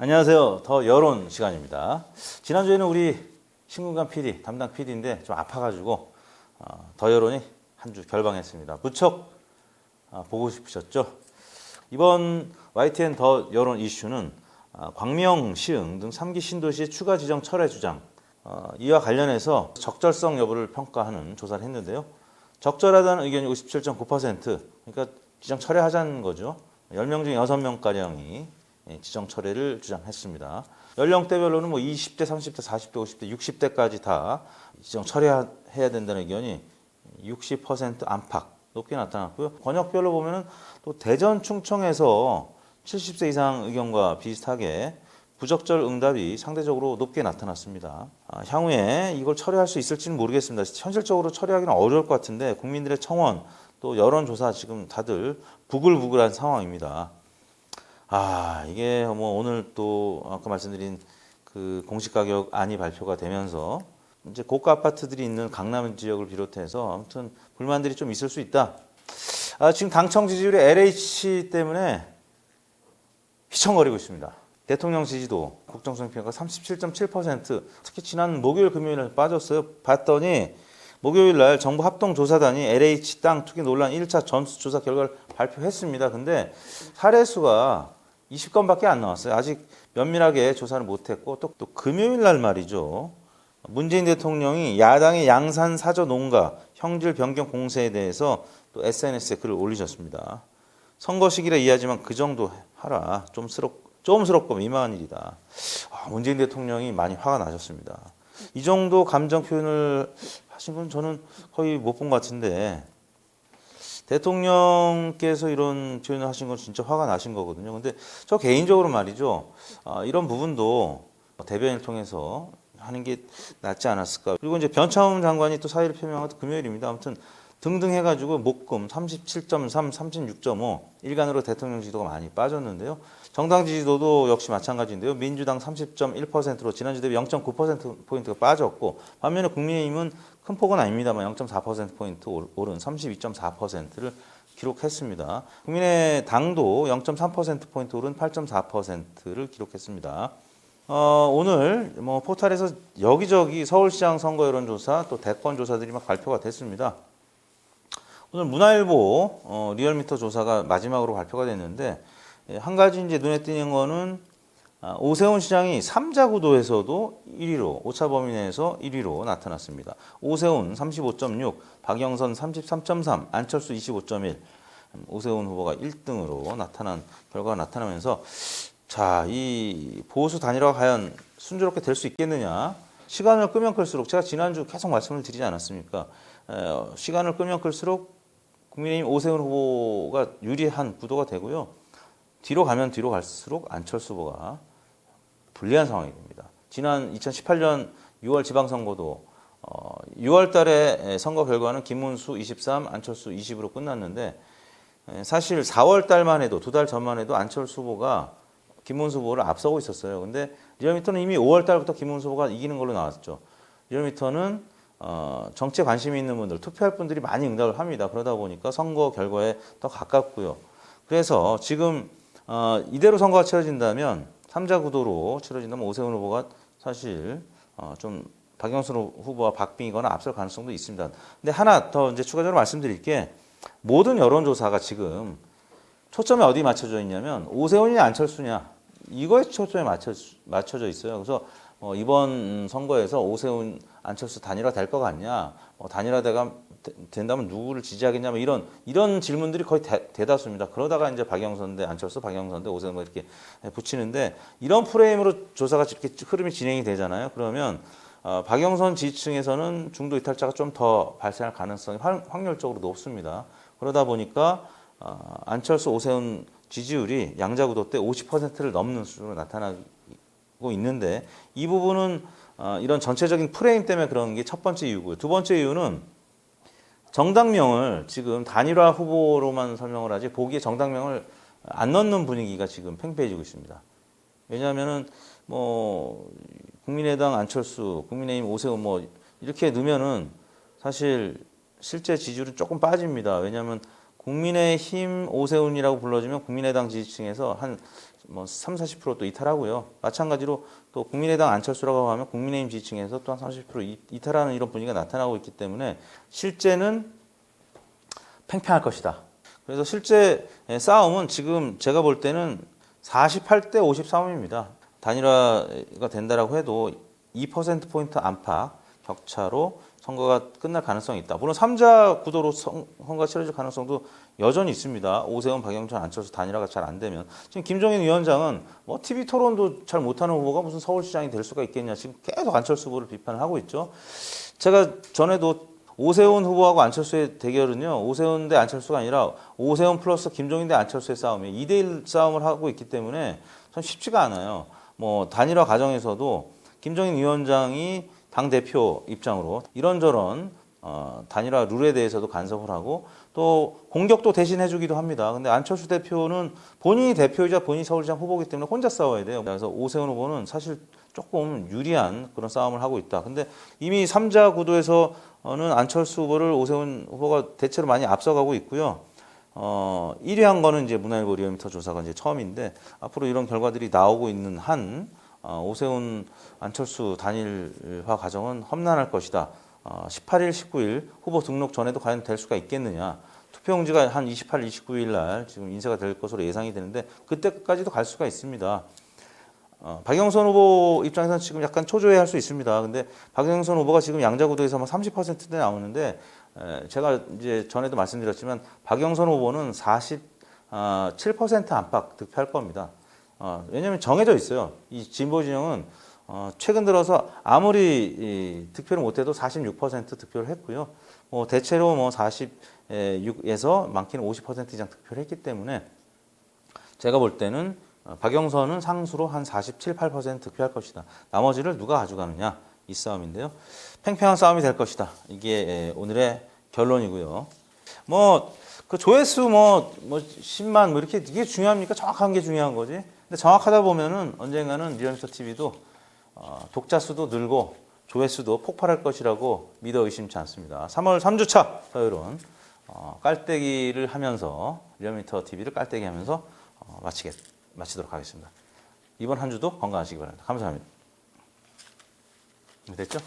안녕하세요. 더 여론 시간입니다. 지난주에는 우리 신군관 PD, 담당 PD인데 좀 아파가지고 더 여론이 한 주 결방했습니다. 무척 보고 싶으셨죠? 이번 YTN 더 여론 이슈는 광명, 시흥 등 3기 신도시의 추가 지정 철회 주장, 이와 관련해서 적절성 여부를 평가하는 조사를 했는데요. 적절하다는 의견이 57.9%, 그러니까 지정 철회하자는 거죠. 10명 중 6명가량이 지정 철회를 주장했습니다. 연령대별로는 20대, 30대, 40대, 50대, 60대까지 다 지정 철회해야 된다는 의견이 60% 안팎 높게 나타났고요. 권역별로 보면은 또 대전, 충청에서 70세 이상 의견과 비슷하게 부적절 응답이 상대적으로 높게 나타났습니다. 향후에 이걸 철회할 수 있을지는 모르겠습니다. 현실적으로 철회하기는 어려울 것 같은데 국민들의 청원 또 여론조사 지금 다들 부글부글한 상황입니다. 이게 오늘 또 아까 말씀드린 그 공시가격안이 발표가 되면서 이제 고가 아파트들이 있는 강남 지역을 비롯해서 아무튼 불만들이 좀 있을 수 있다. 지금 당청 지지율이 LH 때문에 휘청거리고 있습니다. 대통령 지지도 국정수행 평가 37.7%, 특히 지난 목요일 금요일에 빠졌어요. 봤더니 목요일 날 정부 합동조사단이 LH 땅 투기 논란 1차 전수조사 결과를 발표했습니다. 근데 사례수가 20건밖에 안 나왔어요. 아직 면밀하게 조사를 못했고 또 금요일 날 말이죠. 문재인 대통령이 야당의 양산 사저 농가 형질 변경 공세에 대해서 또 SNS에 글을 올리셨습니다. 선거 시기라 이해하지만 그 정도 하라. 좀스럽고 민망한 일이다. 문재인 대통령이 많이 화가 나셨습니다. 이 정도 감정 표현을 하신 건 저는 거의 못 본 것 같은데 대통령께서 이런 표현을 하신 건 진짜 화가 나신 거거든요. 근데 저 개인적으로 말이죠. 이런 부분도 대변인을 통해서 하는 게 낫지 않았을까. 그리고 이제 변창흠 장관이 또 사의를 표명한 금요일입니다. 아무튼 등등 해가지고 목금 37.3, 36.5 일간으로 대통령 지지도가 많이 빠졌는데요. 정당 지지도도 역시 마찬가지인데요. 민주당 30.1%로 지난주 대비 0.9%포인트가 빠졌고 반면에 국민의힘은 큰 폭은 아닙니다만 0.4%포인트 오른 32.4%를 기록했습니다. 국민의당도 0.3%포인트 오른 8.4%를 기록했습니다. 오늘 포털에서 여기저기 서울시장 선거 여론조사 또 대권 조사들이 막 발표가 됐습니다. 오늘 문화일보 리얼미터 조사가 마지막으로 발표가 됐는데 한 가지 이제 눈에 띄는 거는 오세훈 시장이 3자 구도에서도 1위로 오차 범위 내에서 1위로 나타났습니다. 오세훈 35.6, 박영선 33.3, 안철수 25.1, 오세훈 후보가 1등으로 나타난 결과가 나타나면서 이 보수 단일화가 과연 순조롭게 될 수 있겠느냐. 시간을 끄면 끌수록 제가 지난주 계속 말씀을 드리지 않았습니까? 시간을 끄면 끌수록 국민의힘 오세훈 후보가 유리한 구도가 되고요. 뒤로 가면 뒤로 갈수록 안철수 후보가 불리한 상황이 됩니다. 지난 2018년 6월 지방선거도 6월 달에 선거 결과는 김문수 23, 안철수 20으로 끝났는데 사실 4월 달만 해도 두 달 전만 해도 안철수 후보가 김문수 후보를 앞서고 있었어요. 근데 리얼미터는 이미 5월 달부터 김문수 후보가 이기는 걸로 나왔죠. 리얼미터는 정치에 관심이 있는 분들, 투표할 분들이 많이 응답을 합니다. 그러다 보니까 선거 결과에 더 가깝고요. 그래서 지금 이대로 선거가 치러진다면 3자 구도로 치러진다면 오세훈 후보가 사실 좀 박영선 후보와 박빙이거나 앞설 가능성도 있습니다. 근데 하나 더 이제 추가적으로 말씀드릴 게 모든 여론조사가 지금 초점이 어디 맞춰져 있냐면 오세훈이냐 안철수냐 이거에 초점이 맞춰져 있어요. 그래서 이번 선거에서 오세훈 안철수 단일화 될 것 같냐, 단일화 된다면 누구를 지지하겠냐, 이런 질문들이 거의 대다수입니다. 그러다가 이제 박영선 대 안철수, 박영선 대 오세훈 이렇게 붙이는데 이런 프레임으로 조사가 이렇게 흐름이 진행이 되잖아요. 그러면 박영선 지지층에서는 중도 이탈자가 좀 더 발생할 가능성이 확률적으로 높습니다. 그러다 보니까 안철수, 오세훈 지지율이 양자구도 때 50%를 넘는 수준으로 나타나고 있는데 이 부분은 이런 전체적인 프레임 때문에 그런 게 첫 번째 이유고요. 두 번째 이유는 정당명을 지금 단일화 후보로만 설명을 하지 보기에 정당명을 안 넣는 분위기가 지금 팽배해지고 있습니다. 왜냐하면은 국민의당 안철수, 국민의힘 오세훈 이렇게 넣으면은 사실 실제 지지율은 조금 빠집니다. 왜냐하면 국민의힘 오세훈이라고 불러주면 국민의당 지지층에서 한 뭐 3, 40%또 이탈하고요. 마찬가지로 또 국민의당 안철수라고 하면 국민의힘 지지층에서 또 한 30% 이탈하는 이런 분위기가 나타나고 있기 때문에 실제는 팽팽할 것이다. 그래서 실제 싸움은 지금 제가 볼 때는 48대 50 싸움입니다. 단일화가 된다라고 해도 2%포인트 안팎 격차로 선거가 끝날 가능성이 있다. 물론 3자 구도로 선거가 치러질 가능성도 여전히 있습니다. 오세훈, 박영선, 안철수 단일화가 잘 안 되면. 지금 김종인 위원장은 뭐 TV 토론도 잘 못하는 후보가 무슨 서울시장이 될 수가 있겠냐. 지금 계속 안철수 후보를 비판을 하고 있죠. 제가 전에도 오세훈 후보하고 안철수의 대결은요. 오세훈 대 안철수가 아니라 오세훈 플러스 김종인 대 안철수의 싸움이에요. 2대1 싸움을 하고 있기 때문에 참 쉽지가 않아요. 뭐 단일화 과정에서도 김종인 위원장이 당대표 입장으로 이런저런 단일화 룰에 대해서도 간섭을 하고 또 공격도 대신 해주기도 합니다. 근데 안철수 대표는 본인이 대표이자 본인이 서울시장 후보이기 때문에 혼자 싸워야 돼요. 그래서 오세훈 후보는 사실 조금 유리한 그런 싸움을 하고 있다. 근데 이미 3자 구도에서는 안철수 후보를 오세훈 후보가 대체로 많이 앞서가고 있고요. 1위 한 거는 이제 문화일보 리얼미터 조사가 이제 처음인데 앞으로 이런 결과들이 나오고 있는 한 오세훈 안철수 단일화 과정은 험난할 것이다. 18일, 19일 후보 등록 전에도 과연 될 수가 있겠느냐. 투표용지가 한 28일, 29일 날 지금 인쇄가 될 것으로 예상이 되는데 그때까지도 갈 수가 있습니다. 박영선 후보 입장에서는 지금 약간 초조해할 수 있습니다. 근데 박영선 후보가 지금 양자구도에서 30%대 나오는데 제가 이제 전에도 말씀드렸지만 박영선 후보는 47% 안팎 득표할 겁니다. 왜냐하면 정해져 있어요. 이 진보 진영은 최근 들어서 아무리 득표를 못해도 46% 득표를 했고요. 대체로 46에서 많게는 50% 이상 득표를 했기 때문에 제가 볼 때는 박영선은 상수로 한 47, 8% 득표할 것이다. 나머지를 누가 가져가느냐 이 싸움인데요. 팽팽한 싸움이 될 것이다. 이게 오늘의 결론이고요. 그 조회수 10만 이렇게 이게 중요합니까? 정확한 게 중요한 거지. 근데 정확하다 보면은 언젠가는 리얼미터 TV도 독자 수도 늘고 조회수도 폭발할 것이라고 믿어 의심치 않습니다. 3월 3주차 서열은 깔때기를 하면서 리얼미터 TV를 깔때기 하면서 마치도록 하겠습니다. 이번 한 주도 건강하시기 바랍니다. 감사합니다. 됐죠?